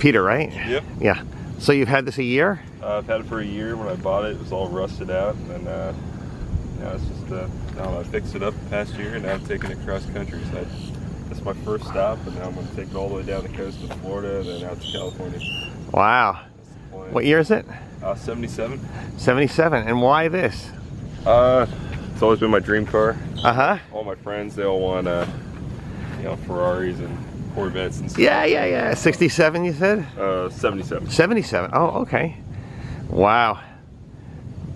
Peter, right? Yep. Yeah. So you've had this a year? I've had it for a year. When I bought it, it was all rusted out, and now it's just now I fixed it up the past year, and now I'm taking it cross country. So that's my first stop, and now I'm going to take it all the way down the coast of Florida, and then out to California. Wow. What year is it? 77. 77. And why this? It's always been my dream car. All my friends, they all want Ferraris and Corvettes and stuff. Yeah. 67, you said? 77. 77. Oh, okay. Wow.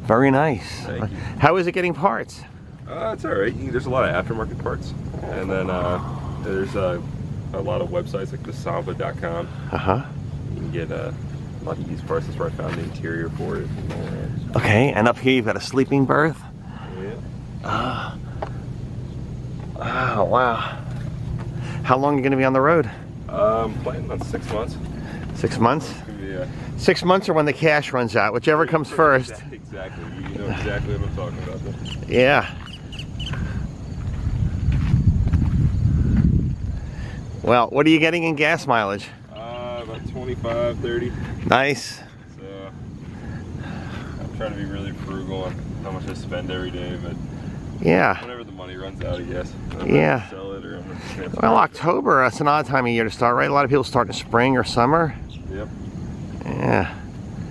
Very nice. Thank you. How is it getting parts? It's all right. There's a lot of aftermarket parts, and then there's a lot of websites like thesamba.com. You can get a lot of used parts. That's where I found the interior for it. Okay, and up here you've got a sleeping berth. Yeah. Oh, wow. How long are you going to be on the road? Planning on 6 months. 6 months? Yeah. 6 months or when the cash runs out, whichever comes first. Exactly. You know exactly what I'm talking about there. Yeah. Well, what are you getting in gas mileage? About 25, 30. Nice. So I'm trying to be really frugal on how much I spend every day, but yeah. Whenever the money runs out, I guess. Yeah. Sell it or I'm gonna transfer well, it. October, that's an odd time of year to start, right? A lot of people start in spring or summer. Yep. Yeah.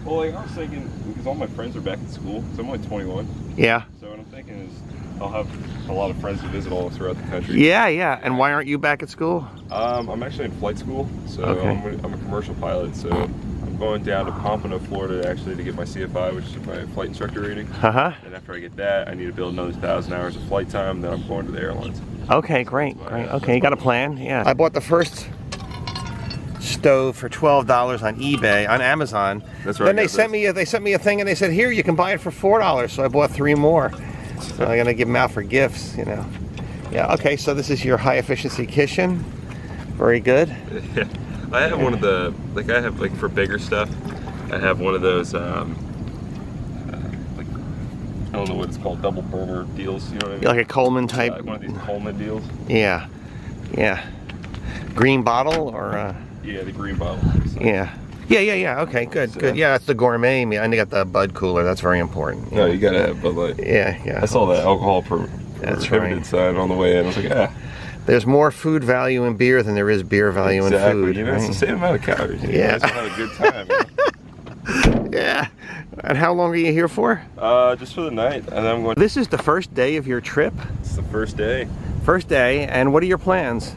Well, like I was thinking, because all my friends are back in school, so I'm only 21. Yeah. So what I'm thinking is I'll have a lot of friends to visit all throughout the country. Yeah. And why aren't you back at school? I'm actually in flight school, so Okay. I'm a commercial pilot, so I'm going down to Pompano, Florida, actually, to get my CFI, which is my flight instructor rating. And after I get that, I need to build another 1,000 hours of flight time, then I'm going to the airlines. Okay, great. Okay, you got a plan? Yeah. I bought the first stove for $12 on eBay, on Amazon. That's right. Then they sent me a thing and they said, here, you can buy it for $4. So I bought 3 more. So I'm gonna give them out for gifts, you know. Yeah. Okay. So this is your high efficiency kitchen. Very good. Yeah. I have one of the I have for bigger stuff. I have one of those I don't know what it's called, double burner deals. You know what I mean? Like a Coleman type. Like one of these Coleman deals. Yeah. Green bottle or. Yeah, the green bottle. So. Yeah. Okay, good. Yeah, that's the gourmet. And I got the Bud cooler. That's very important. No, you gotta have Bud Light. Yeah. I saw that alcohol prohibited sign on the way in. I was like, There's more food value in beer than there is beer value in food. You know, it's the same amount of calories. Yeah. You guys have a good time. You know? Yeah. And how long are you here for? Just for the night, and then I'm going. This is the first day of your trip? It's the first day. First day, and what are your plans?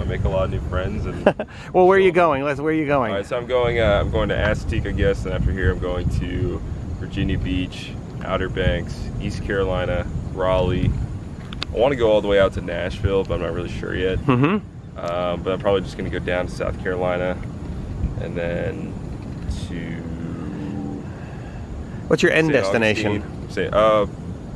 Make a lot of new friends. And well, where are you going? Where are you going? All right, so I'm going to Azteca, I guess, and after here I'm going to Virginia Beach, Outer Banks, East Carolina, Raleigh. I want to go all the way out to Nashville, but I'm not really sure yet. But I'm probably just going to go down to South Carolina, and then to... What's your end destination?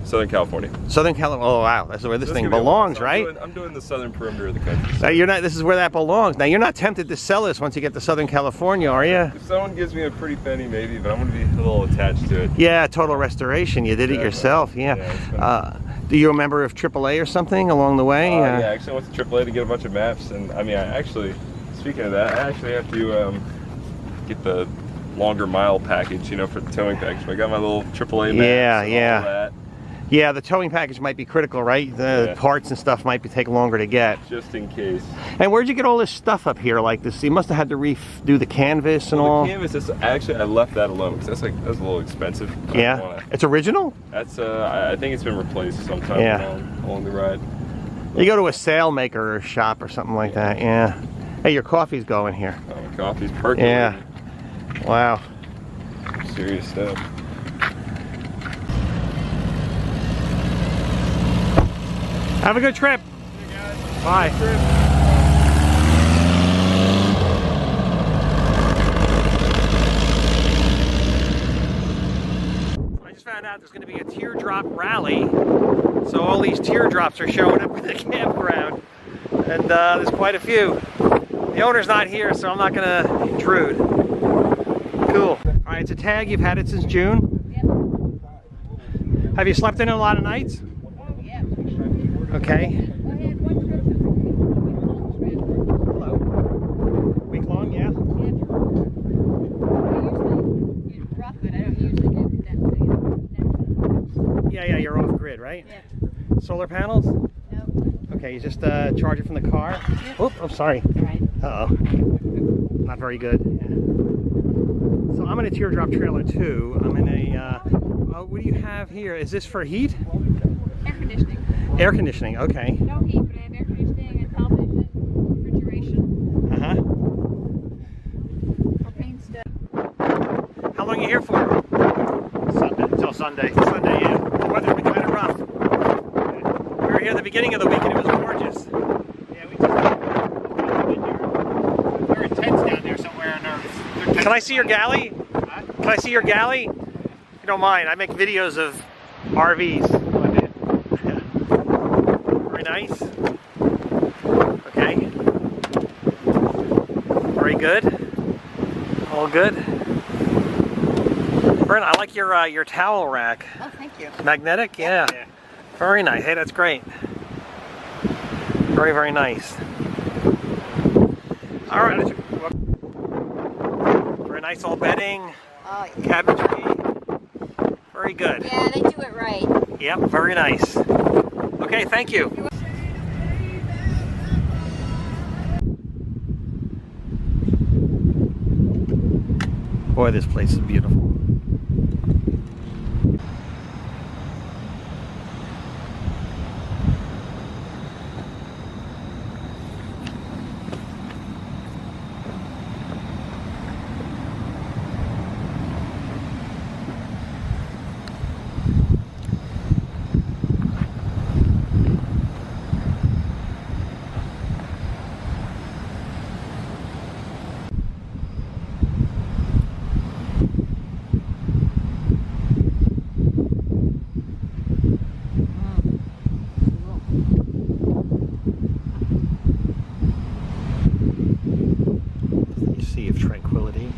Southern California. Southern California. Oh wow, that's where this thing belongs, right? I'm doing the southern perimeter of the country. So. Now you're not. This is where that belongs. Now you're not tempted to sell this once you get to Southern California, are you? If someone gives me a pretty penny, maybe, but I'm going to be a little attached to it. Yeah, total restoration. You did it yourself. Yeah. Do you remember if AAA or something along the way? Yeah, actually I went to AAA to get a bunch of maps, and I mean, speaking of that, I actually have to get the longer mile package, you know, for the towing package. I got my little AAA maps and all that. Yeah, the towing package might be critical, right? The parts and stuff might take longer to get. Just in case. And where'd you get all this stuff up here like this? You must have had to redo the canvas and all. The canvas, I left that alone because that's a little expensive. Yeah, it's original? That's I think it's been replaced sometime along the ride. You go to a sailmaker shop or something like that, yeah. Hey, your coffee's going here. Oh, my coffee's percolating. Yeah. Wow. Serious stuff. Have a good trip. Hey guys. Bye. Good trip. I just found out there's going to be a teardrop rally. So all these teardrops are showing up at the campground. And there's quite a few. The owner's not here, so I'm not going to intrude. Cool. All right, it's a tag. You've had it since June? Yep. Have you slept in it a lot of nights? Yeah. Okay. Hello. right? Yep. Solar panels? Nope. Okay, you just charge it from the car? Yep. Oh, I'm sorry. Right. Uh-oh. Not very good. So I'm in a teardrop trailer too. I'm in a, what do you have here? Is this for heat? Air conditioning. Air conditioning, okay. No heat, but I have air conditioning and television, refrigeration, Uh-huh. propane stove. How long are you here for? Sunday, until Sunday. Sunday, yeah. The weather's been kind of rough. We were here at the beginning of the week and it was gorgeous. Yeah, we just they're in tents down there somewhere in our. Can I see your galley? Huh? Can I see your galley? If you don't mind, I make videos of RVs. Very nice. Okay. Very good. All good. Brent, I like your towel rack. Oh, thank you. Magnetic? Yeah. Yeah. Very nice. Hey, that's great. Very, very nice. All right. Very nice old bedding, Oh, yeah. cabinetry. Very good. Yeah, they do it right. Yep, very nice. Okay, thank you. Boy, this place is beautiful. Sea of tranquility.